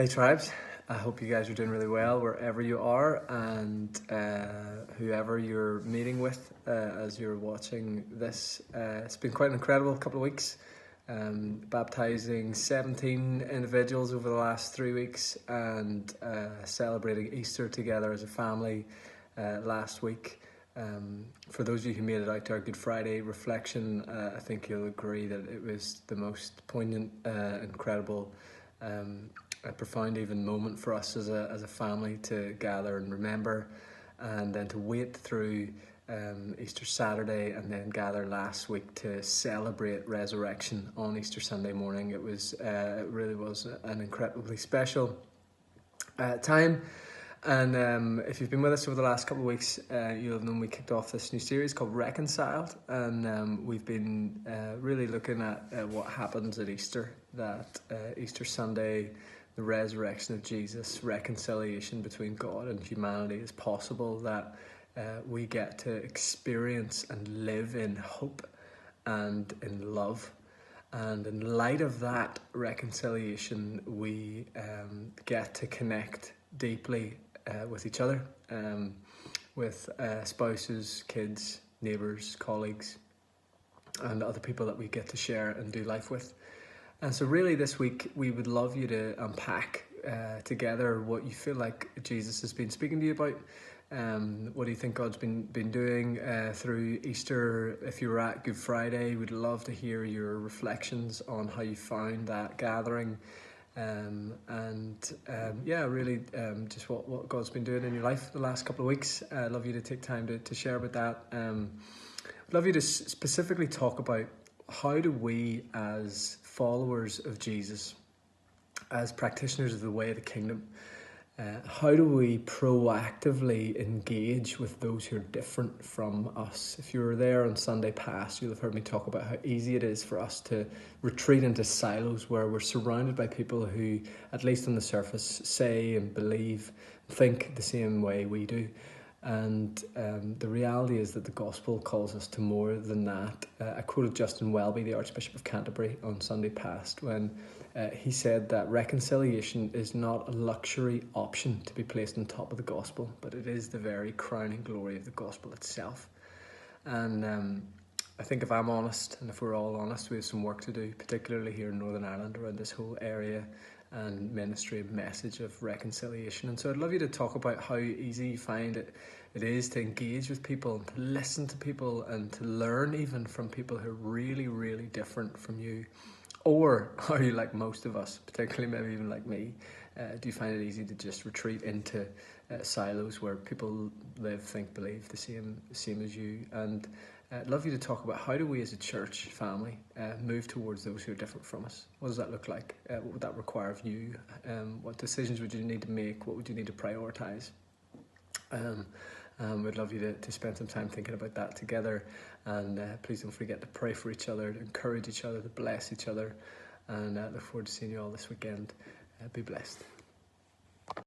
Hey tribes, I hope you guys are doing really well wherever you are, and whoever you're meeting with as you're watching this. It's been quite an incredible couple of weeks, baptizing 17 individuals over the last 3 weeks and celebrating Easter together as a family last week. For those of you who made it out to our Good Friday reflection, I think you'll agree that it was the most poignant, incredible, a profound even moment for us as a family to gather and remember, and then to wait through Easter Saturday and then gather last week to celebrate resurrection on Easter Sunday morning. It really was an incredibly special time. And if you've been with us over the last couple of weeks, you'll have known we kicked off this new series called Reconciled, and we've been really looking at what happens at Easter, that Easter Sunday, the resurrection of Jesus, reconciliation between God and humanity is possible, that we get to experience and live in hope and in love. And in light of that reconciliation, we get to connect deeply with each other, with spouses, kids, neighbours, colleagues, and other people that we get to share and do life with. And so really this week we would love you to unpack together what you feel like Jesus has been speaking to you about. What do you think God's been doing through Easter? If you were at Good Friday, we'd love to hear your reflections on how you found that gathering, just what God's been doing in your life the last couple of weeks. I'd love you to take time to share about that. I'd love you to specifically talk about how do we, as followers of Jesus, as practitioners of the way of the kingdom, how do we proactively engage with those who are different from us? If you were there on Sunday past, you'll have heard me talk about how easy it is for us to retreat into silos where we're surrounded by people who, at least on the surface, say and believe, think the same way we do. And the reality is that the gospel calls us to more than that. I quoted Justin Welby, the Archbishop of Canterbury, on Sunday past when he said that reconciliation is not a luxury option to be placed on top of the gospel, but it is the very crowning glory of the gospel itself. And I think if I'm honest, and if we're all honest, we have some work to do, particularly here in Northern Ireland, around this whole area and ministry and message of reconciliation. And so I'd love you to talk about how easy you find it is to engage with people and to listen to people and to learn even from people who are really, really different from you. Or are you like most of us, particularly maybe even like me? Do you find it easy to just retreat into silos where people live, think, believe the same as you? And I'd love you to talk about how do we as a church family move towards those who are different from us? What does that look like? What would that require of you? What decisions would you need to make? What would you need to prioritise? We'd love you to spend some time thinking about that together. And please don't forget to pray for each other, to encourage each other, to bless each other. And look forward to seeing you all this weekend. Be blessed.